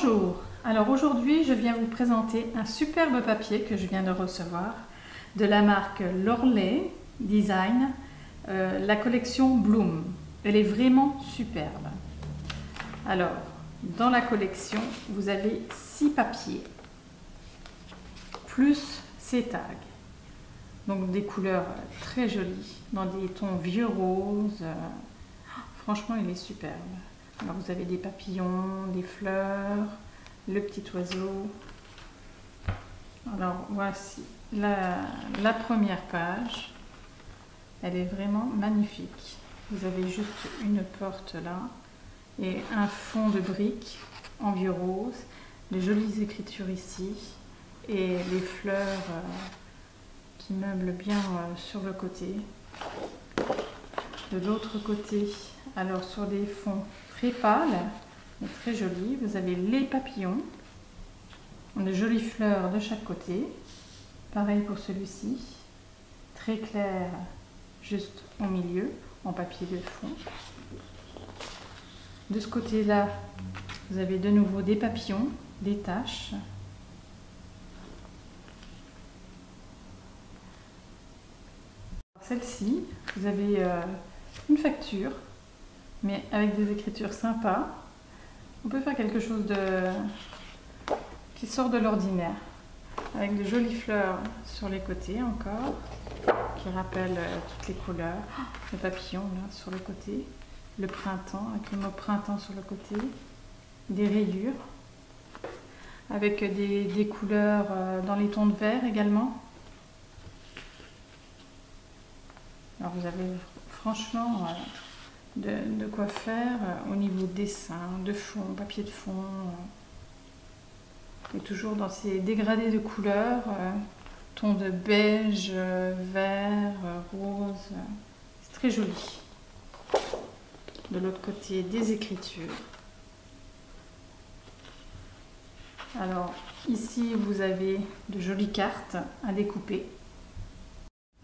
Bonjour, alors aujourd'hui je viens vous présenter un superbe papier que je viens de recevoir de la marque Loreley Design, la collection Bloom. Elle est vraiment superbe. Alors, dans la collection, vous avez 6 papiers, plus ces tags. Donc des couleurs très jolies, dans des tons vieux roses. Franchement, il est superbe. Alors vous avez des papillons, des fleurs, le petit oiseau. Alors voici la première page. Elle est vraiment magnifique. Vous avez juste une porte là et un fond de briques en vieux rose, de jolies écritures ici et les fleurs qui meublent bien sur le côté. De l'autre côté, alors sur des fonds très pâles et très jolis, vous avez les papillons, de jolies fleurs de chaque côté. Pareil pour celui-ci, très clair juste au milieu, en papier de fond. De ce côté-là, vous avez de nouveau des papillons, des taches. Celle-ci, vous avez une facture, mais avec des écritures sympas. On peut faire quelque chose qui sort de l'ordinaire, avec de jolies fleurs sur les côtés encore, qui rappellent toutes les couleurs. Le papillon là sur le côté, le printemps, avec le mot printemps sur le côté, des rayures, avec des couleurs dans les tons de vert également. Alors vous avez franchement de quoi faire au niveau dessin, de fond, papier de fond, et toujours dans ces dégradés de couleurs, tons de beige, vert, rose, c'est très joli. De l'autre côté, des écritures. Alors ici vous avez de jolies cartes à découper.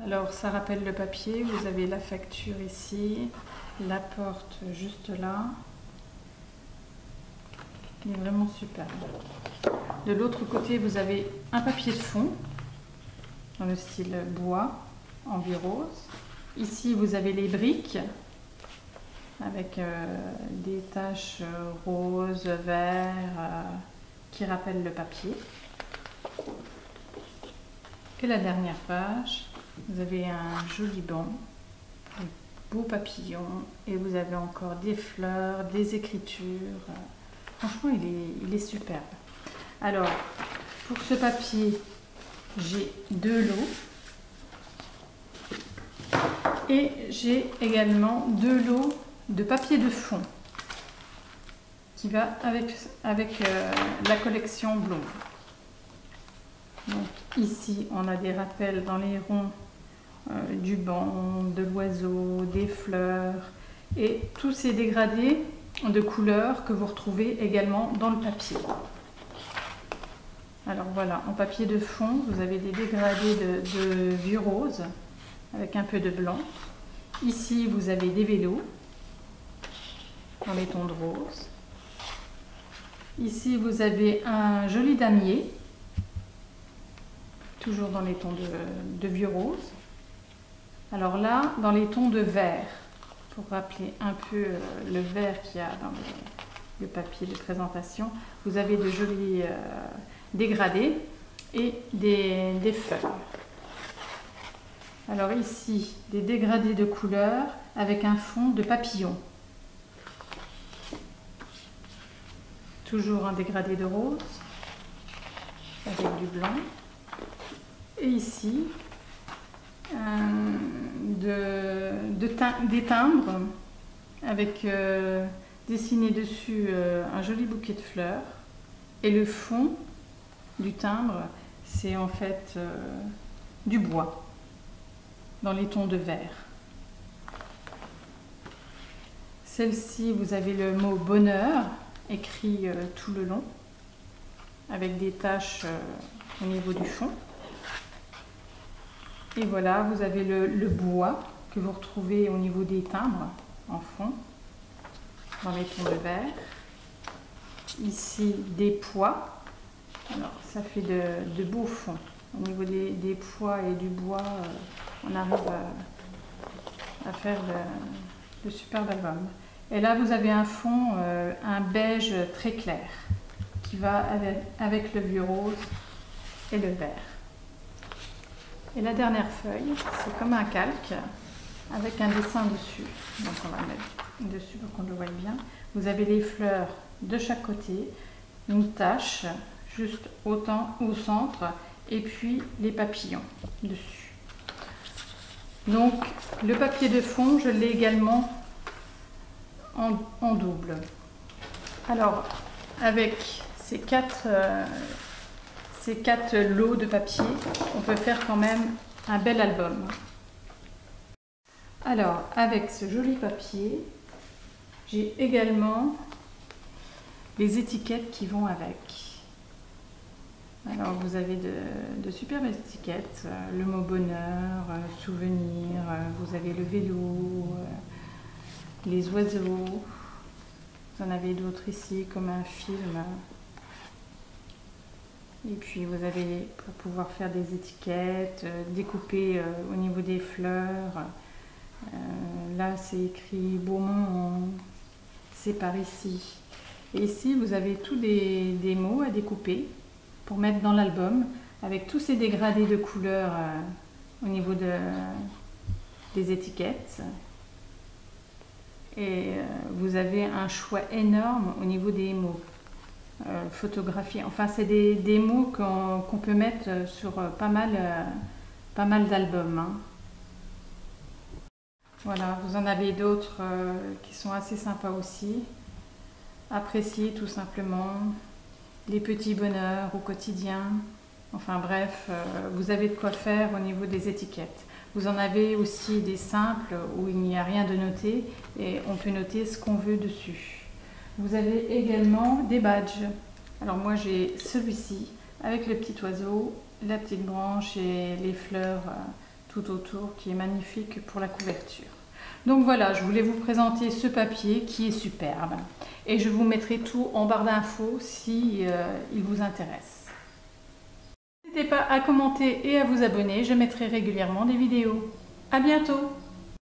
Alors ça rappelle le papier, vous avez la facture ici, la porte juste là. Il est vraiment super. De l'autre côté, vous avez un papier de fond dans le style bois en vieux rose. Ici vous avez les briques avec des taches roses, vert qui rappellent le papier. Et la dernière page, vous avez un joli banc, un beau papillon, et vous avez encore des fleurs, des écritures. Franchement, il est superbe. Alors, pour ce papier, j'ai 2 lots. Et j'ai également 2 lots de papier de fond qui va avec la collection Bloom. Donc ici, on a des rappels dans les ronds du banc, de l'oiseau, des fleurs et tous ces dégradés de couleurs que vous retrouvez également dans le papier. Alors voilà, en papier de fond, vous avez des dégradés de vieux rose avec un peu de blanc. Ici, vous avez des vélos dans les tons de rose. Ici, vous avez un joli damier, toujours dans les tons de vieux rose. Alors là, dans les tons de vert, pour rappeler un peu le vert qu'il y a dans le papier de présentation, vous avez de jolis dégradés et des feuilles. Alors ici, des dégradés de couleurs avec un fond de papillon. Toujours un dégradé de rose avec du blanc. Et ici, des timbres avec dessiné dessus un joli bouquet de fleurs. Et le fond du timbre, c'est en fait du bois dans les tons de vert. Celle-ci, vous avez le mot bonheur écrit tout le long avec des taches au niveau du fond. Et voilà, vous avez le bois que vous retrouvez au niveau des timbres en fond, dans les tons de vert. ici des pois. Alors ça fait de beaux fonds. Au niveau des pois et du bois, on arrive à faire de superbes albums. Et là vous avez un fond, un beige très clair qui va avec le vieux rose et le vert. Et la dernière feuille, c'est comme un calque avec un dessin dessus. Donc on va mettre dessus pour qu'on le voie bien. Vous avez les fleurs de chaque côté, une tache juste autant au centre et puis les papillons dessus. Donc le papier de fond, je l'ai également en double. Alors avec ces quatre lots de papier, on peut faire quand même un bel album. Alors avec ce joli papier, j'ai également les étiquettes qui vont avec. Alors vous avez de superbes étiquettes, le mot bonheur, souvenir, vous avez le vélo, les oiseaux, vous en avez d'autres ici comme un film. Et puis vous avez pour pouvoir faire des étiquettes, découper au niveau des fleurs. Là c'est écrit Beaumont, c'est par ici. Et ici vous avez tous des mots à découper pour mettre dans l'album avec tous ces dégradés de couleurs au niveau des étiquettes. Et vous avez un choix énorme au niveau des mots photographiés. Enfin c'est des mots qu'on peut mettre sur pas mal d'albums. Hein. Voilà, vous en avez d'autres qui sont assez sympas aussi. Appréciez tout simplement les petits bonheurs au quotidien. Enfin bref, vous avez de quoi faire au niveau des étiquettes. Vous en avez aussi des simples où il n'y a rien de noté et on peut noter ce qu'on veut dessus. Vous avez également des badges. Alors moi j'ai celui-ci avec le petit oiseau, la petite branche et les fleurs tout autour qui est magnifique pour la couverture. Donc voilà, je voulais vous présenter ce papier qui est superbe et je vous mettrai tout en barre d'infos si il vous intéresse. N'hésitez pas à commenter et à vous abonner, je mettrai régulièrement des vidéos. À bientôt!